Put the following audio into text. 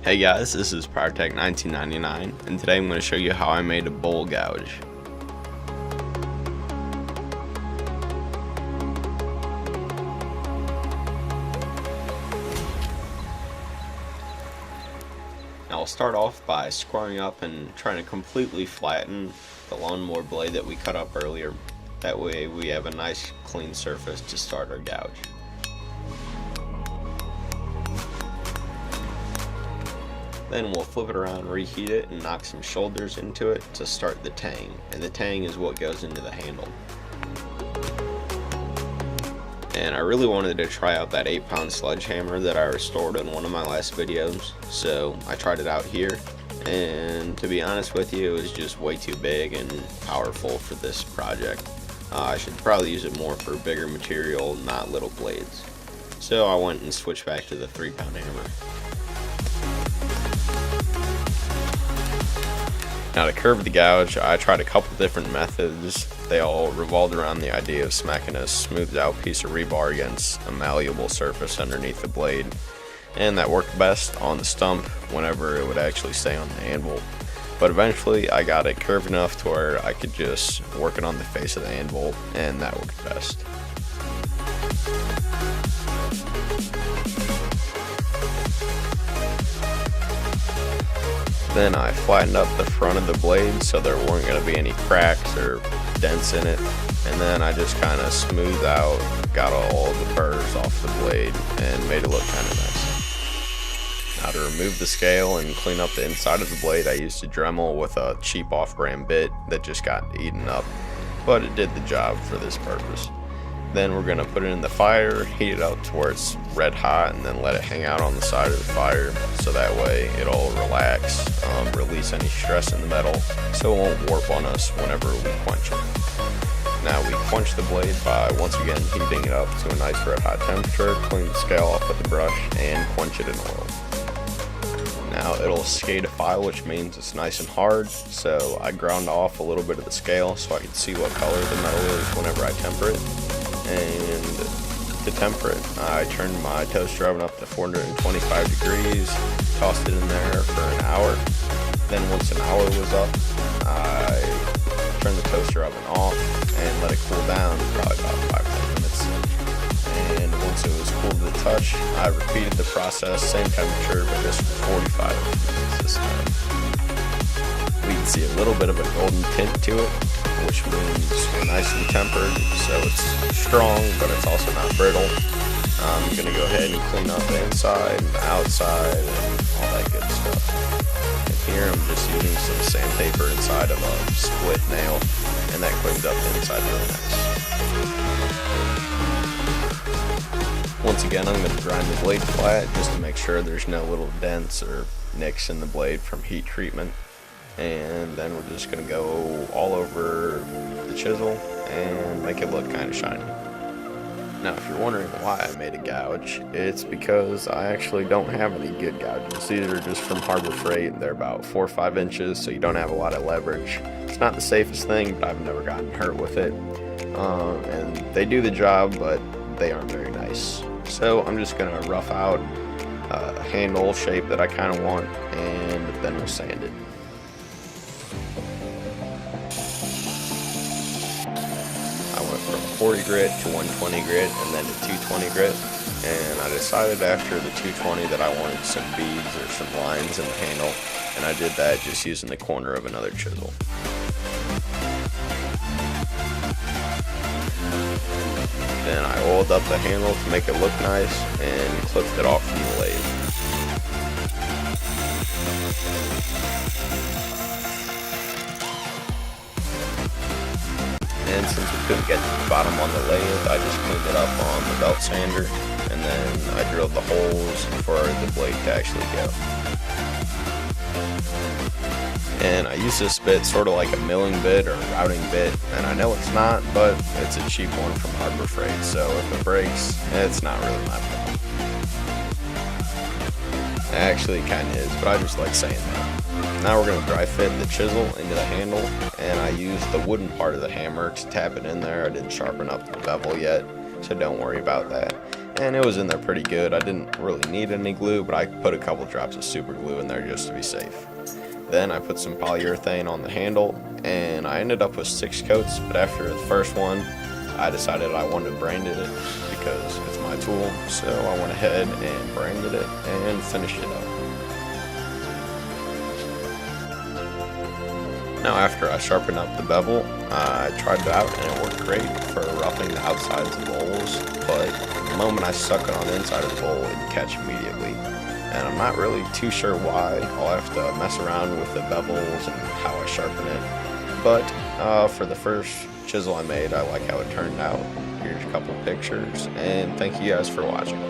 Hey guys, this is PriorTech 1999, and today I'm going to show you how I made a bowl gouge. Now I'll start off by squaring up and trying to completely flatten the lawnmower blade that we cut up earlier. That way we have a nice clean surface to start our gouge. Then we'll flip it around, reheat it, and knock some shoulders into it to start the tang. And the tang is what goes into the handle. And I really wanted to try out that 8-pound sledgehammer that I restored in one of my last videos. So I tried it out here. And to be honest with you, it was just way too big and powerful for this project. I should probably use it more for bigger material, not little blades. So I went and switched back to the 3-pound hammer. Now to curve the gouge, I tried a couple different methods. They all revolved around the idea of smacking a smoothed out piece of rebar against a malleable surface underneath the blade. And that worked best on the stump whenever it would actually stay on the anvil. But eventually I got it curved enough to where I could just work it on the face of the anvil, and that worked best. Then I flattened up the front of the blade so there weren't going to be any cracks or dents in it, and then I just kind of smoothed out, got all the burrs off the blade, and made it look kind of nice. Now to remove the scale and clean up the inside of the blade, I used a Dremel with a cheap off-brand bit that just got eaten up, but it did the job for this purpose. Then we're going to put it in the fire, heat it up to where it's red hot, and then let it hang out on the side of the fire so that way it'll relax, release any stress in the metal so it won't warp on us whenever we quench it. Now we quench the blade by once again heating it up to a nice red hot temperature, clean the scale off with the brush, and quench it in oil. Now it'll skate a file, which means it's nice and hard, so I ground off a little bit of the scale so I can see what color the metal is whenever I temper it. And to temper it, I turned my toaster oven up to 425 degrees, tossed it in there for an hour. Then once an hour was up, I turned the toaster oven off and let it cool down for probably about 5-10 minutes. And once it was cool to the touch, I repeated the process, same temperature, but just for 45 minutes this time. We can see a little bit of a golden tint to it, which means we're nicely tempered, so it's strong, but it's also not brittle. I'm going to go ahead and clean up the inside and the outside and all that good stuff. And here I'm just using some sandpaper inside of a split nail, and that cleans up the inside really nice. Once again, I'm going to grind the blade flat just to make sure there's no little dents or nicks in the blade from heat treatment. And then we're just going to go all over the chisel and make it look kind of shiny. Now if you're wondering why I made a gouge, it's because I actually don't have any good gouges. These are just from Harbor Freight. They're about 4 or 5 inches, so you don't have a lot of leverage. It's not the safest thing, but I've never gotten hurt with it. And they do the job, but they aren't very nice. So I'm just going to rough out a handle shape that I kind of want, and then we'll sand it. I went from 40 grit to 120 grit and then to 220 grit, and I decided after the 220 that I wanted some beads or some lines in the handle, and I did that just using the corner of another chisel. Then I oiled up the handle to make it look nice and clipped it off from the lathe. And since we couldn't get to the bottom on the lathe, I just cleaned it up on the belt sander, and then I drilled the holes for the blade to actually go. And I use this bit sort of like a milling bit or a routing bit, and I know it's not, but it's a cheap one from Harbor Freight, so if it breaks, it's not really my problem. It actually kind of is, but I just like saying that. Now we're going to dry fit the chisel into the handle, and I used the wooden part of the hammer to tap it in there. I didn't sharpen up the bevel yet, so don't worry about that. and it was in there pretty good. I didn't really need any glue, but I put a couple drops of super glue in there just to be safe. Then I put some polyurethane on the handle, and I ended up with 6 coats, but after the first one, I decided I wanted to brand it because it's my tool, so I went ahead and branded it and finished it up. Now after I sharpened up the bevel, I tried it out and it worked great for roughing the outsides of bowls, but the moment I stuck it on the inside of the bowl, it'd catch immediately. And I'm not really too sure why. I'll have to mess around with the bevels and how I sharpen it. But for the first chisel I made, I like how it turned out. Here's a couple pictures, and thank you guys for watching.